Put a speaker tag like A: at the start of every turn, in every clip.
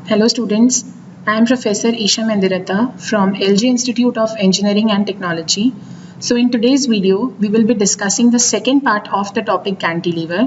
A: Hello students, I am Professor Isha Mendiratha from LG Institute of Engineering and Technology. So in today's video, we will be discussing the second part of the topic cantilever,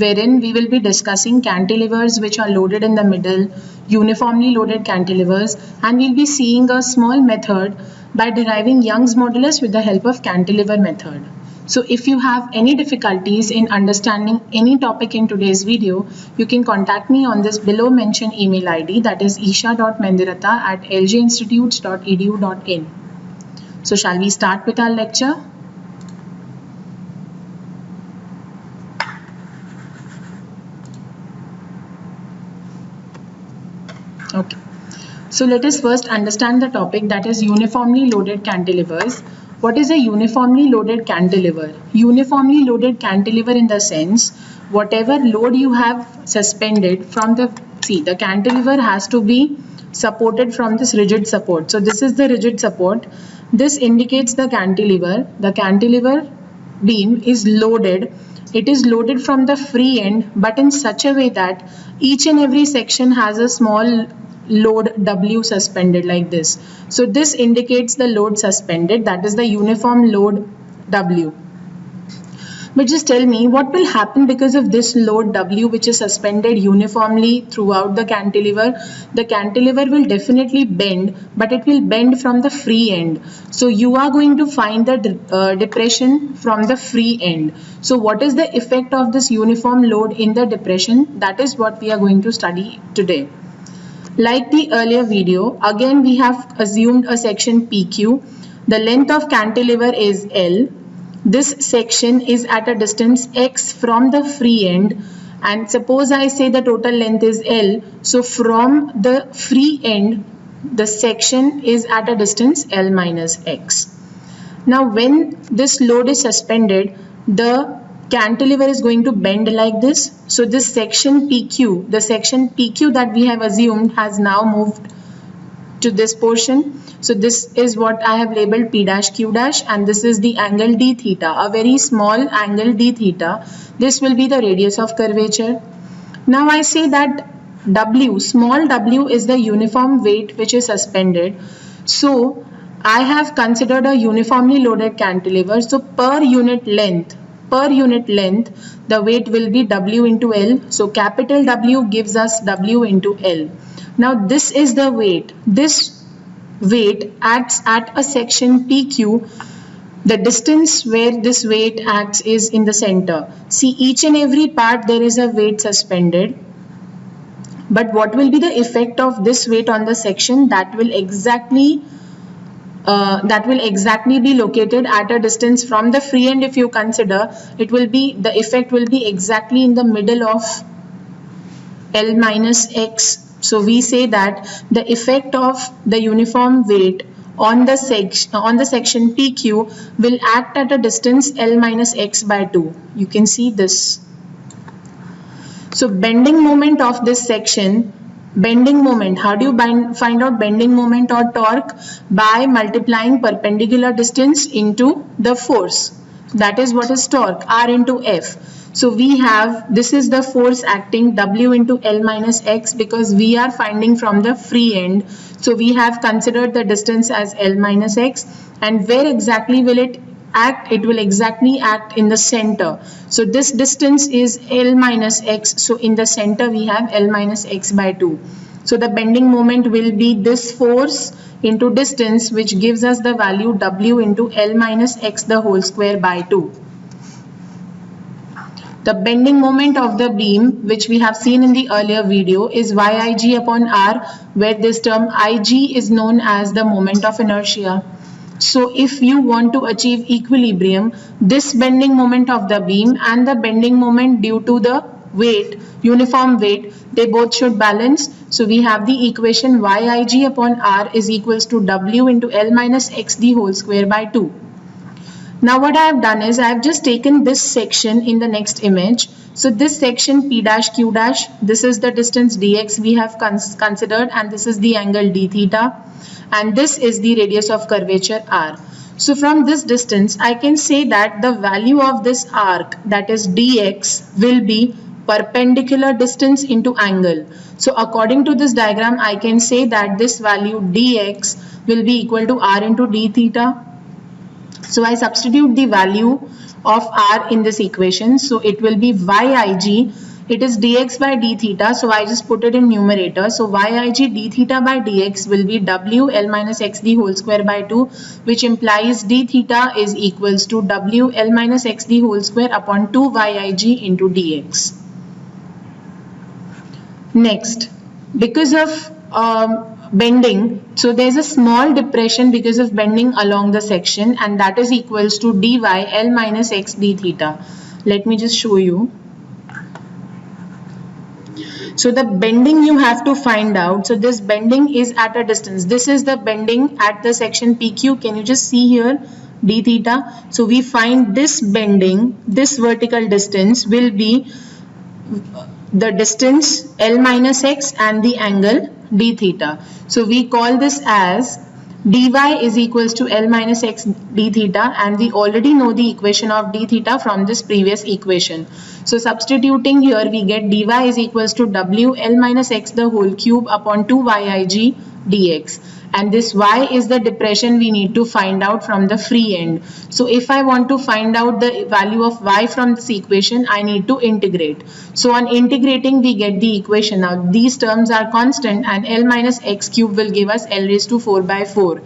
A: wherein we will be discussing cantilevers which are loaded in the middle, uniformly loaded cantilevers, and we'll be seeing a small method by deriving Young's modulus with the help of cantilever method. So if you have any difficulties in understanding any topic in today's video, you can contact me on this below mentioned email ID, that is isha.mendiratha@lginstitutes.edu.in. So shall we start with our lecture? Okay. So let us first understand the topic, that is uniformly loaded cantilevers. What is a uniformly loaded cantilever? Uniformly loaded cantilever in the sense, whatever load you have suspended from the cantilever has to be supported from this rigid support. So this is the rigid support. This indicates the cantilever. The cantilever beam is loaded. It is loaded from the free end, but in such a way that each and every section has a small load W suspended like this. So this indicates the load suspended, that is the uniform load W. But just tell me, what will happen because of this load W which is suspended uniformly throughout the cantilever? The cantilever will definitely bend, but it will bend from the free end. So you are going to find the depression from the free end. So what is the effect of this uniform load in the depression? That is what we are going to study today. Like the earlier video, again we have assumed a section PQ. The length of cantilever is L. This section is at a distance x from the free end, and suppose I say the total length is L. So from the free end, the section is at a distance L minus x. Now when this load is suspended, the cantilever is going to bend like this. So this section PQ, the section PQ that we have assumed has now moved to this portion. So this is what I have labeled P dash Q dash, and this is the angle d theta, a very small angle d theta. This will be the radius of curvature. Now I say that W, small w is the uniform weight which is suspended. So I have considered a uniformly loaded cantilever. So per unit length, the weight will be W into L. So capital W gives us W into L. Now this is the weight. This weight acts at a section PQ. The distance where this weight acts is in the center. See, each and every part there is a weight suspended. But what will be the effect of this weight on the section? That will exactly be located at a distance from the free end. If you consider, the effect will be exactly in the middle of L minus x. So we say that the effect of the uniform weight on the section PQ will act at a distance L minus x by 2. You can see this. So bending moment of this section, bending moment, how do you find out bending moment or torque? By multiplying perpendicular distance into the force. That is what is torque, R into F. So we have, this is the force acting, W into L minus x, because we are finding from the free end. So we have considered the distance as L minus x, and where exactly will it act? It will exactly act in the center. So this distance is L minus x. So in the center we have L minus x by 2. So the bending moment will be this force into distance, which gives us the value W into L minus x the whole square by 2. The bending moment of the beam, which we have seen in the earlier video, is Yig upon R, where this term Ig is known as the moment of inertia. So if you want to achieve equilibrium, this bending moment of the beam and the bending moment due to the weight, uniform weight, they both should balance. So we have the equation Yig upon R is equals to W into L minus x the whole square by 2. Now what I have done is I have just taken this section in the next image. So this section P dash Q dash, this is the distance dx we have considered, and this is the angle d theta, and this is the radius of curvature R. So from this distance I can say that the value of this arc, that is dx, will be perpendicular distance into angle. So according to this diagram, I can say that this value dx will be equal to r into d theta. So I substitute the value of r in this equation. So it will be yig. It is dx by d theta. So I just put it in numerator. So yig d theta by dx will be w l minus xd whole square by 2, which implies d theta is equals to w l minus xd whole square upon 2 yig into dx. Next, because of bending, so there's a small depression because of bending along the section, and that is equals to dy l minus x d theta. Let me just show you. So the bending you have to find out. So this bending is at a distance. This is the bending at the section PQ. Can you just see here d theta? So we find this bending, this vertical distance will be the distance L minus x and the angle d theta. So we call this as dy is equals to L minus x d theta, and we already know the equation of d theta from this previous equation. So substituting here, we get dy is equals to w L minus x the whole cube upon 2 yig dx. And this y is the depression we need to find out from the free end. So if I want to find out the value of y from this equation, I need to integrate. So on integrating, we get the equation. Now these terms are constant, and L minus x cube will give us L raised to 4 by 4.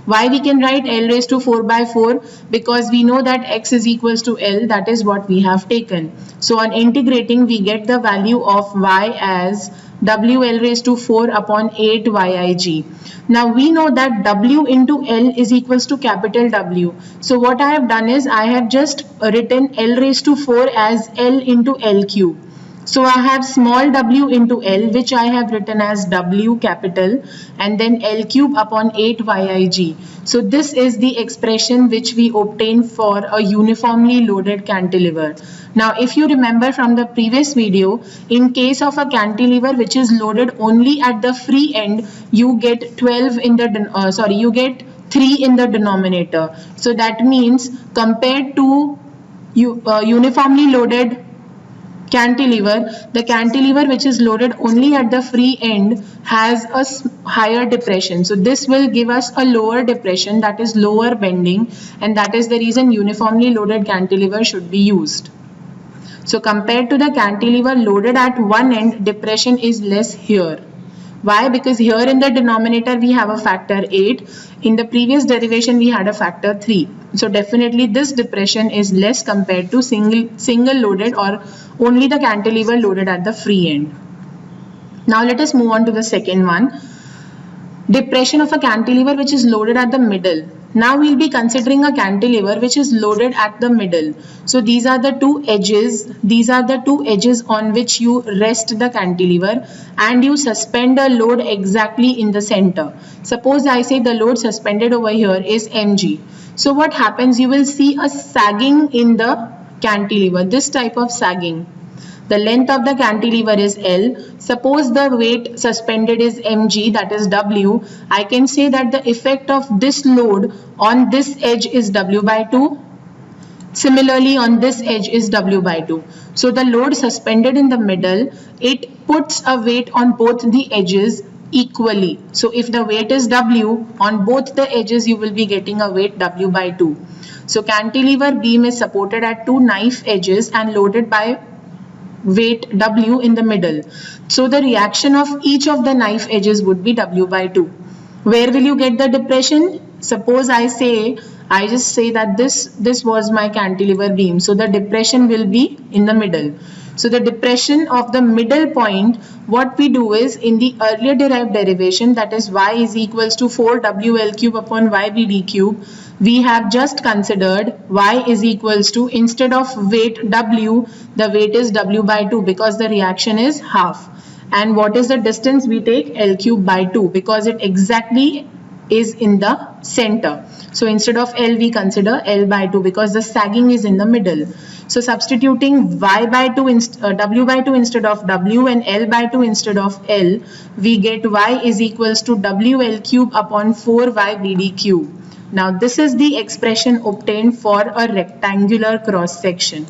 A: Why we can write L raised to 4 by 4? Because we know that x is equals to L, that is what we have taken. So on integrating, we get the value of y as WL raised to 4 upon 8 yig. Now we know that W into L is equals to capital W. So what I have done is I have just written L raised to 4 as L into L cube. So I have small w into L, which I have written as W capital, and then L cube upon 8 yig. So this is the expression which we obtain for a uniformly loaded cantilever. Now if you remember from the previous video, in case of a cantilever which is loaded only at the free end, you get 12 in the you get 3 in the denominator. So that means compared to uniformly loaded cantilever, the cantilever which is loaded only at the free end has a higher depression. So this will give us a lower depression, that is lower bending, and that is the reason uniformly loaded cantilever should be used. So compared to the cantilever loaded at one end, depression is less here. Why? Because here in the denominator we have a factor 8. In the previous derivation we had a factor 3. So definitely this depression is less compared to single loaded or only the cantilever loaded at the free end. Now let us move on to the second one. Depression of a cantilever which is loaded at the middle. Now we will be considering a cantilever which is loaded at the middle. So these are the two edges. These are the two edges on which you rest the cantilever, and you suspend a load exactly in the center. Suppose I say the load suspended over here is mg. So what happens? You will see a sagging in the cantilever, this type of sagging. The length of the cantilever is L. Suppose the weight suspended is mg, that is W. I can say that the effect of this load on this edge is W by 2. Similarly, on this edge is W by 2. So the load suspended in the middle, it puts a weight on both the edges equally. So if the weight is W, on both the edges you will be getting a weight W by 2. So cantilever beam is supported at two knife edges and loaded by weight W in the middle. So the reaction of each of the knife edges would be W by 2. Where will you get the depression? Suppose I just say that this was my cantilever beam. So the depression will be in the middle. So the depression of the middle point, what we do is in the earlier derived derivation, that is y is equals to 4WL cube upon YBD cube, we have just considered y is equals to, instead of weight W, the weight is W by 2 because the reaction is half. And what is the distance? We take L cube by 2 because it exactly is in the center. So instead of L, we consider L by 2 because the sagging is in the middle. So substituting y by 2 W by 2 instead of W and L by 2 instead of L, we get y is equals to WL cube upon 4YBD cube. Now this is the expression obtained for a rectangular cross section.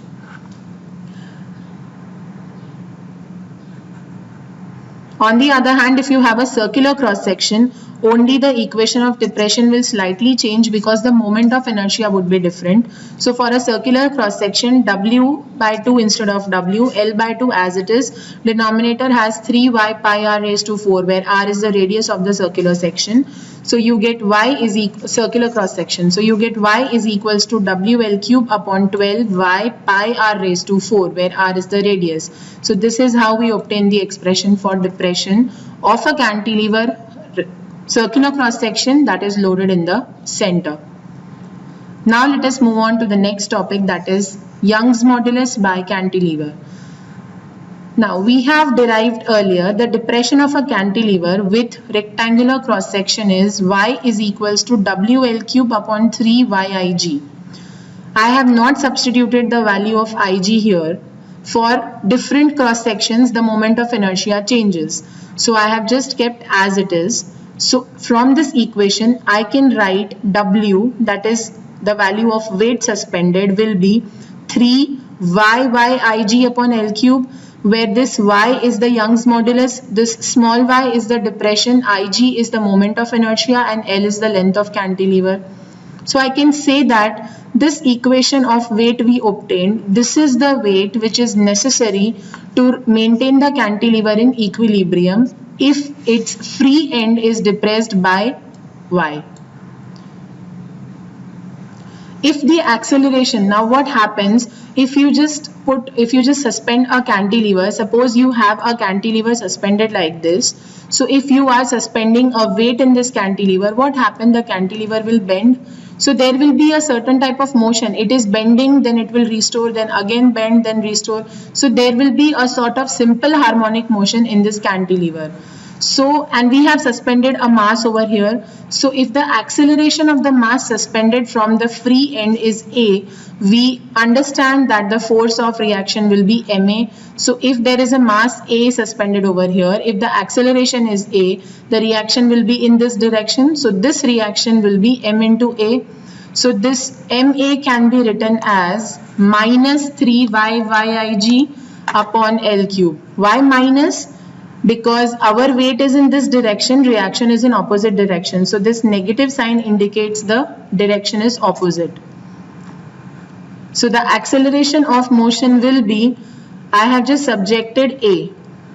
A: On the other hand, if you have a circular cross section, only the equation of depression will slightly change because the moment of inertia would be different. So for a circular cross section, W by 2 instead of W, L by 2 as it is, denominator has 3y pi r raised to 4, where r is the radius of the circular section. So you get y is circular cross section. So you get y is equals to WL cube upon 12 y pi r raised to 4, where r is the radius. So this is how we obtain the expression for depression of a cantilever circular cross section that is loaded in the center. Now let us move on to the next topic, that is Young's modulus by cantilever. Now we have derived earlier the depression of a cantilever with rectangular cross section is y is equals to WL cube upon 3yig. I have not substituted the value of ig here. For different cross sections, the moment of inertia changes. So I have just kept as it is. So from this equation, I can write W, that is the value of weight suspended, will be 3yig upon L cube, where this y is the Young's modulus, this small y is the depression, ig is the moment of inertia, and L is the length of cantilever. So I can say that this equation of weight we obtained, this is the weight which is necessary to maintain the cantilever in equilibrium if its free end is depressed by y. If the acceleration, now what happens if you just suspend a cantilever, suppose you have a cantilever suspended like this. So if you are suspending a weight in this cantilever, what happens? The cantilever will bend. So there will be a certain type of motion. It is bending, then it will restore, then again bend, then restore. So there will be a sort of simple harmonic motion in this cantilever. So, and we have suspended a mass over here. So if the acceleration of the mass suspended from the free end is A, we understand that the force of reaction will be ma. So if there is a mass A suspended over here, if the acceleration is A, the reaction will be in this direction. So this reaction will be m into A. So this ma can be written as minus 3yig upon L cube. Why minus? Because our weight is in this direction, reaction is in opposite direction. So this negative sign indicates the direction is opposite. So the acceleration of motion will be, I have just subjected A.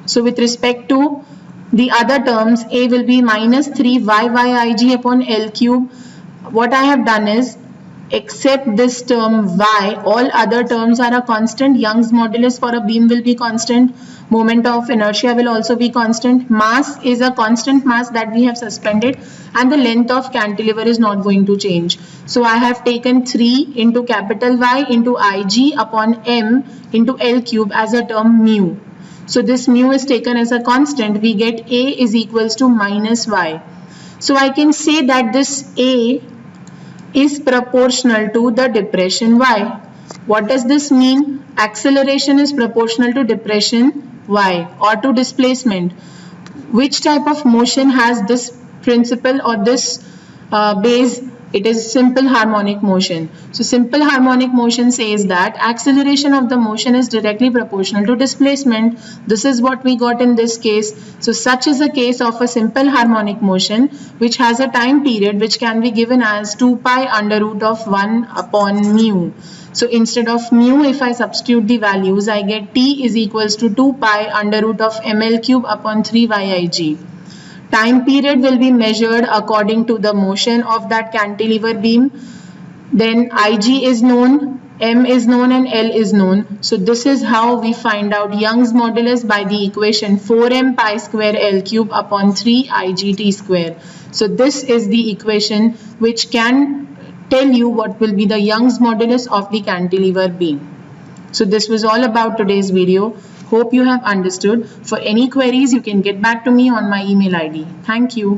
A: So with respect to the other terms, A will be minus 3yig upon L cube. What I have done is, except this term y, all other terms are a constant. Young's modulus for a beam will be constant. Moment of inertia will also be constant. Mass is a constant mass that we have suspended, and the length of cantilever is not going to change. So I have taken 3 into capital Y into Ig upon M into L cube as a term mu. So this mu is taken as a constant. We get A is equals to minus Y. So I can say that this A is proportional to the depression Y. What does this mean? Acceleration is proportional to depression Y or to displacement. Which type of motion has this principle or this base? It is simple harmonic motion. So simple harmonic motion says that acceleration of the motion is directly proportional to displacement. This is what we got in this case. So such is a case of a simple harmonic motion which has a time period which can be given as 2 pi under root of 1 upon mu. So instead of mu, if I substitute the values, I get t is equals to 2 pi under root of ml cube upon 3yig. Time period will be measured according to the motion of that cantilever beam. Then Ig is known, M is known, and L is known. So this is how we find out Young's modulus by the equation 4m pi square L cube upon 3 Igt square. So this is the equation which can tell you what will be the Young's modulus of the cantilever beam. So this was all about today's video. Hope you have understood. For any queries, you can get back to me on my email ID. Thank you.